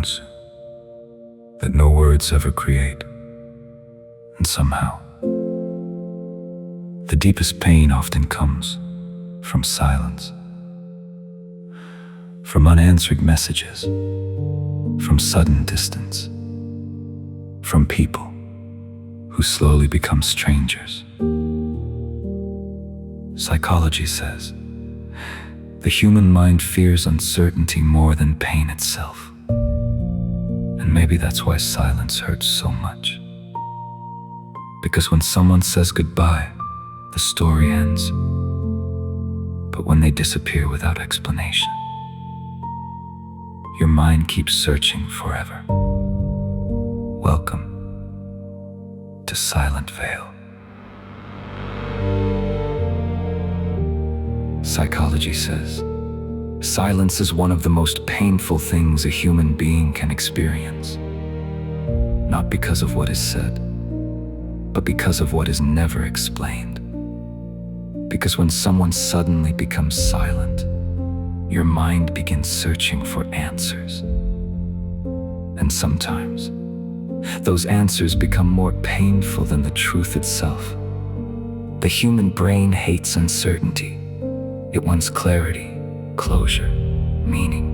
sounds that no words ever create. And somehow, the deepest pain often comes from silence, from unanswered messages, from sudden distance, from people who slowly become strangers. Psychology says the human mind fears uncertainty more than pain itself. And maybe that's why silence hurts so much. Because when someone says goodbye, the story ends. But when they disappear without explanation, your mind keeps searching forever. Welcome to Silent Veil. Psychology says silence is one of the most painful things a human being can experience. Not because of what is said, but because of what is never explained. Because when someone suddenly becomes silent, your mind begins searching for answers. And sometimes, those answers become more painful than the truth itself. The human brain hates uncertainty. It wants clarity, closure, meaning.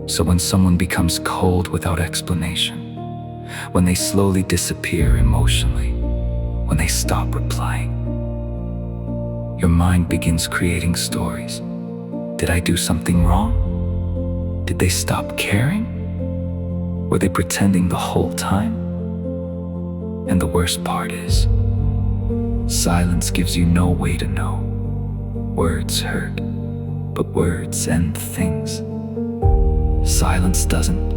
So when someone becomes cold without explanation, when they slowly disappear emotionally, when they stop replying, your mind begins creating stories. Did I do something wrong? Did they stop caring? Were they pretending the whole time? And the worst part is, silence gives you no way to know. Words hurt, but words end things. Silence doesn't.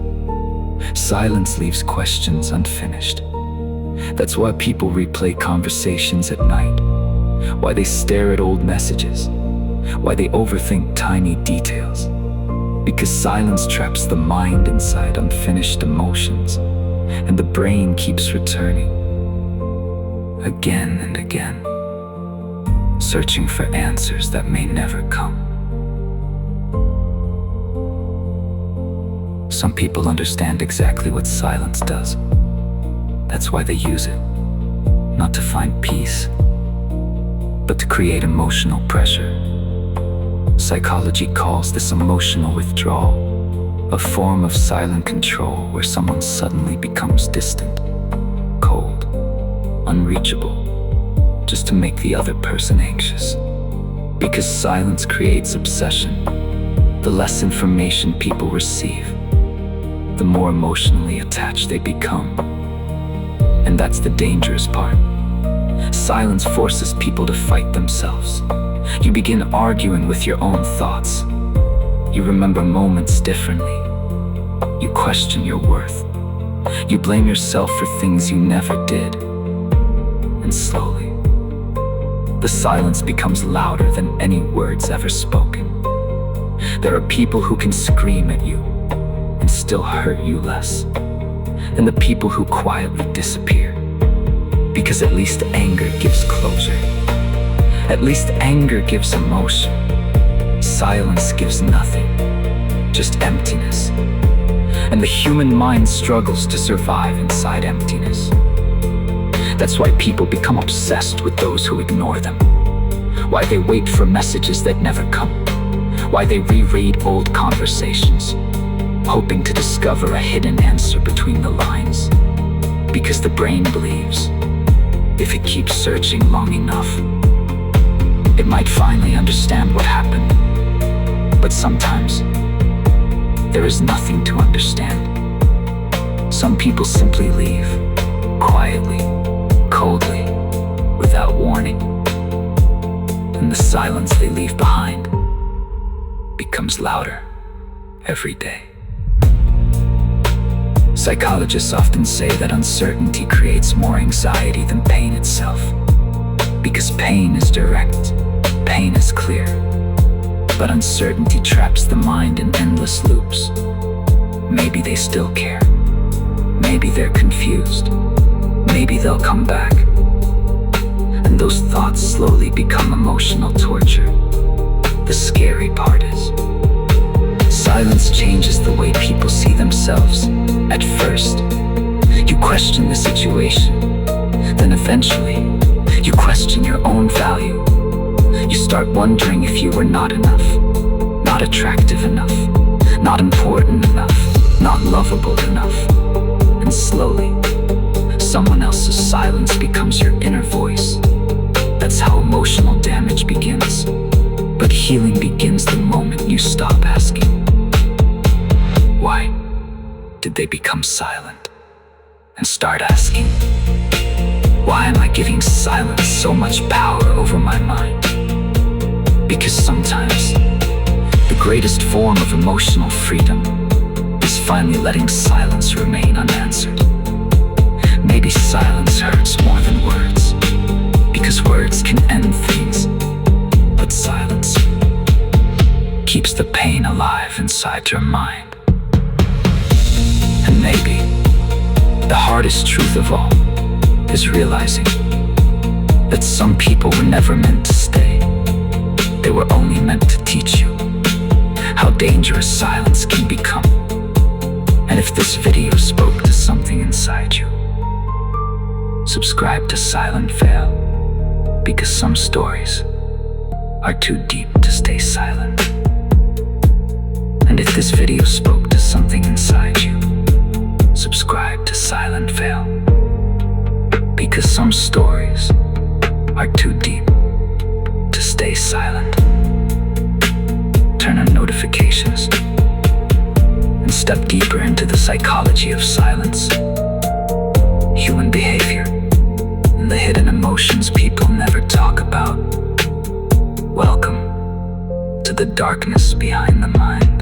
Silence leaves questions unfinished. That's why people replay conversations at night, why they stare at old messages, why they overthink tiny details. Because silence traps the mind inside unfinished emotions, and the brain keeps returning again and again, searching for answers that may never come. Some people understand exactly what silence does. That's why they use it, not to find peace, but to create emotional pressure. Psychology calls this emotional withdrawal, a form of silent control where someone suddenly becomes distant, cold, unreachable, just to make the other person anxious. Because silence creates obsession. The less information people receive, the more emotionally attached they become. And that's the dangerous part. Silence forces people to fight themselves. You begin arguing with your own thoughts. You remember moments differently. You question your worth. You blame yourself for things you never did. And slowly, the silence becomes louder than any words ever spoken. There are people who can scream at you and still hurt you less than the people who quietly disappear. Because at least anger gives closure. At least anger gives emotion. Silence gives nothing, just emptiness. And the human mind struggles to survive inside emptiness. That's why people become obsessed with those who ignore them. Why they wait for messages that never come. Why they reread old conversations, hoping to discover a hidden answer between the lines. Because the brain believes, if it keeps searching long enough, it might finally understand what happened. But sometimes, there is nothing to understand. Some people simply leave, quietly, coldly, without warning. And the silence they leave behind becomes louder every day. Psychologists often say that uncertainty creates more anxiety than pain itself. Because pain is direct, pain is clear. But uncertainty traps the mind in endless loops. Maybe they still care. Maybe they're confused. Maybe they'll come back. And those thoughts slowly become emotional torture. The scary part is, Silence changes the way people see themselves. At first, you question the situation. Then eventually, you question your own value. You start wondering if you were not enough, not attractive enough, not important enough, not lovable enough. And slowly, someone else's silence becomes your inner voice. That's how emotional damage begins. But healing begins the moment you stop asking, why did they become silent? And start asking, why am I giving silence so much power over my mind? Because sometimes the greatest form of emotional freedom is finally letting silence remain unanswered. Maybe silence hurts more than words, because words can end things, but silence keeps the pain alive inside your mind. And maybe the hardest truth of all is realizing that some people were never meant to stay. They were only meant to teach you how dangerous silence can become. And if this video spoke to something inside you, subscribe to Silent Fail, because some stories are too deep to stay silent. And if this video spoke to something inside you, subscribe to Silent Fail, because some stories are too deep to stay silent. Turn on notifications and step deeper into the psychology of silence, human behavior, and the hidden emotions people never talk about. Welcome to the darkness behind the mind.